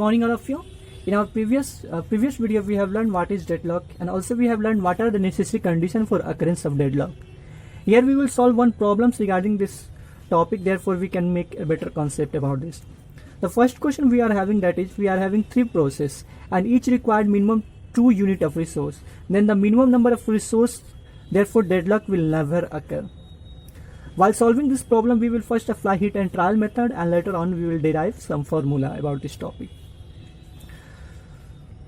morning all of you. In our previous video we have learned what is deadlock, and also we have learned what are the necessary conditions for occurrence of deadlock. Here we will solve one problems regarding this topic, therefore we can make a better concept about this. The first question we are having, that is we are having 3 processes and each required minimum 2 unit of resource. Then the minimum number of resource, therefore deadlock will never occur. While solving this problem, we will first apply hit and trial method, and later on we will derive some formula about this topic.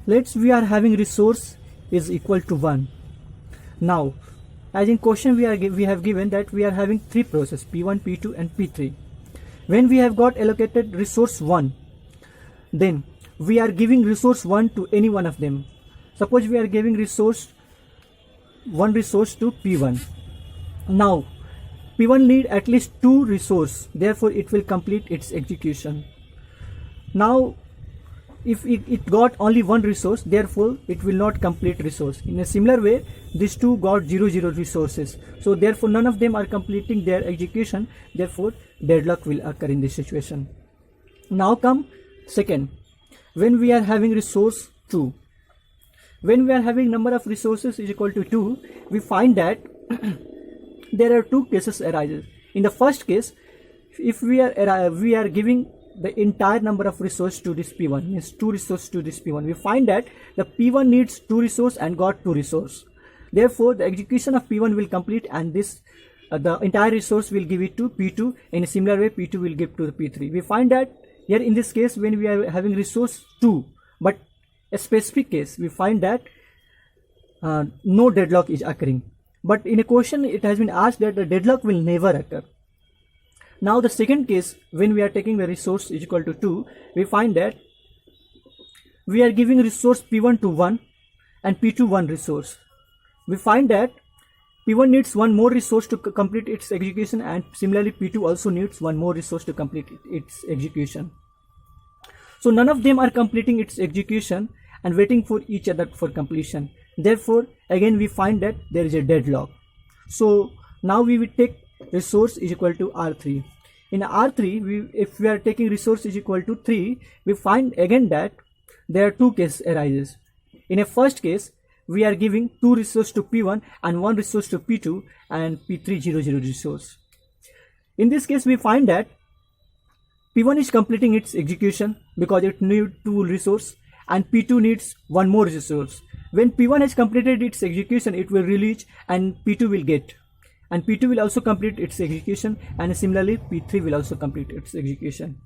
We are having resource is equal to 1. Now, as in question we have given that we are having 3 processes, P1, P2 and P3. When we have got allocated resource 1, then we are giving resource 1 to any one of them. Suppose we are giving one resource to P1. Now, P1 need at least 2 resources, therefore it will complete its execution. Now, if it got only 1 resource, therefore it will not complete resource. In a similar way, these two got 0 resources, so therefore none of them are completing their execution, therefore deadlock will occur in this situation. Now come second, when we are having resource 2. When we are having number of resources is equal to 2, we find that there are 2 cases arises. In the first case, if we are giving the entire number of resources to this P1, means 2 resources to this P1, we find that the P1 needs 2 resources and got 2 resources. Therefore, the execution of P1 will complete, and this the entire resource will give it to P2. In a similar way, P2 will give to the P3. We find that here in this case, when we are having resource 2, but a specific case, we find that no deadlock is occurring. But in a question it has been asked that the deadlock will never occur. Now the second case, when we are taking the resource is equal to 2, we find that we are giving resource P1 to 1 and P2 1 resource. We find that P1 needs 1 more resource to complete its execution, and similarly P2 also needs 1 more resource to complete its execution. So none of them are completing its execution and waiting for each other for completion. Therefore, again we find that there is a deadlock. So now we will take resource is equal to R3. In R3, if we are taking resource is equal to 3, we find again that there are 2 cases arises. In a first case, we are giving 2 resources to P1 and 1 resource to P2 and P3 0 resource. In this case, we find that P1 is completing its execution because it needs 2 resources, and P2 needs 1 more resource. When P1 has completed its execution, it will release and P2 will get, and P2 will also complete its execution, and similarly P3 will also complete its execution.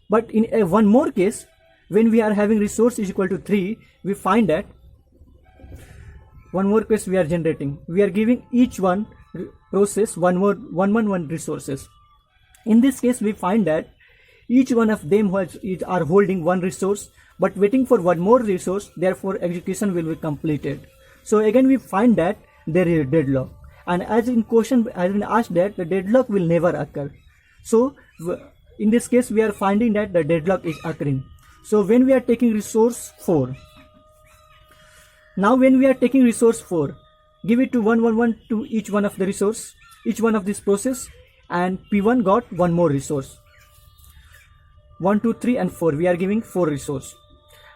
But in one more case, when we are having resource is equal to 3, we find that one more case we are generating. We are giving each one process one resources. In this case, we find that each one of them are holding 1 resource but waiting for 1 more resource, therefore execution will be completed. So again we find that there is a deadlock, and as in question has been asked that the deadlock will never occur. So in this case we are finding that the deadlock is occurring. So when we are taking resource 4, now when we are taking resource 4, give it to 1 to each one of the resource, each one of this process, and P1 got 1 more resource. 1, 2, 3 and 4, we are giving 4 resource.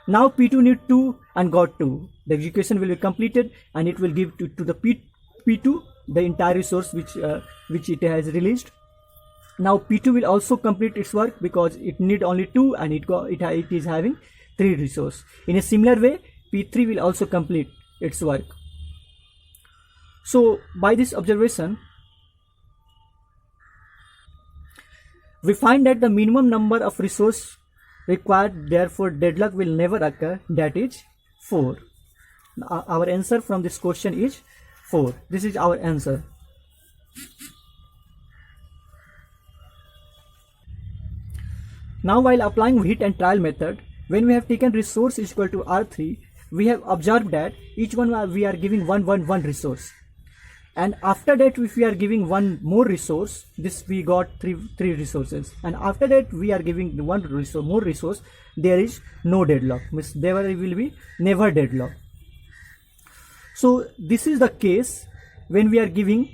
Now P2 need 2 and got 2. The execution will be completed, and it will give to the P2 the entire resource which it has released. Now P2 will also complete its work because it need only 2 and it is having 3 resource. In a similar way, P3 will also complete its work. So by this observation, we find that the minimum number of resources required, therefore deadlock will never occur, that is 4. Our answer from this question is 4. This is our answer. Now while applying hit and trial method, when we have taken resource is equal to R3, we have observed that each one we are giving 1 resource. And after that, if we are giving 1 more resource, this we got 3 resources, and after that we are giving 1 more resource, there is no deadlock, means there will be never deadlock. So this is the case when we are giving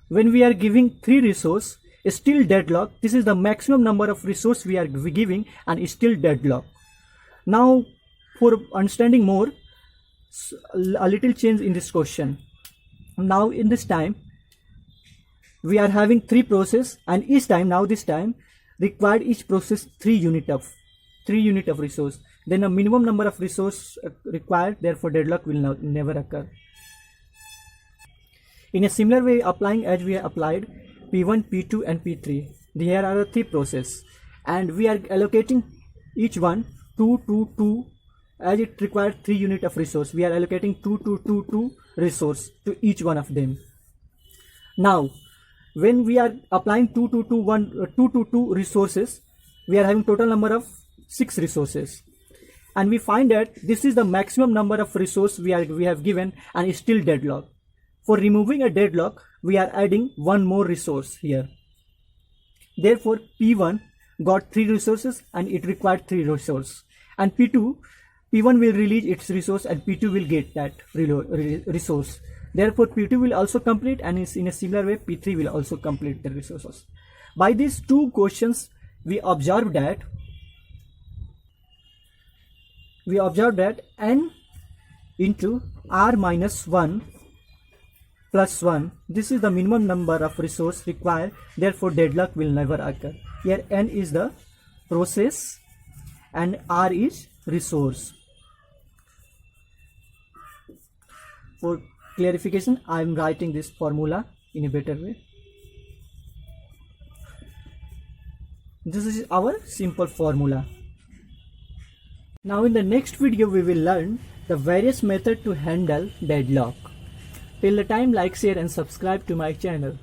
When we are giving 3 resources, still deadlock. This is the maximum number of resource we are giving and still deadlock. Now for understanding more, a little change in this question. Now in this time we are having 3 process, and each time, now this time required each process 3 unit of resource. Then a minimum number of resource required, therefore deadlock will never occur. In a similar way, applying as we have applied P1, P2 and P3, here are the 3 processes, and we are allocating each one 2, 2, 2, as it required 3 unit of resource. We are allocating 2, 2, 2, 2 resource to each one of them. Now when we are applying 2, 2, 2, 1, 2, 2, 2 resources, we are having total number of 6 resources, and we find that this is the maximum number of resource we have given and still deadlock. For removing a deadlock, we are adding one more resource here. Therefore P1 got 3 resources and it required 3 resources, and P1 will release its resource and P2 will get that resource. Therefore P2 will also complete, and in a similar way P3 will also complete the resources. By these 2 questions we observed that n into r minus 1 plus 1, this is the minimum number of resource required, therefore deadlock will never occur. Here n is the process and r is resource. For clarification, I am writing this formula in a better way. This is our simple formula. Now in the next video we will learn the various methods to handle deadlock. Till the time, like, share and subscribe to my channel.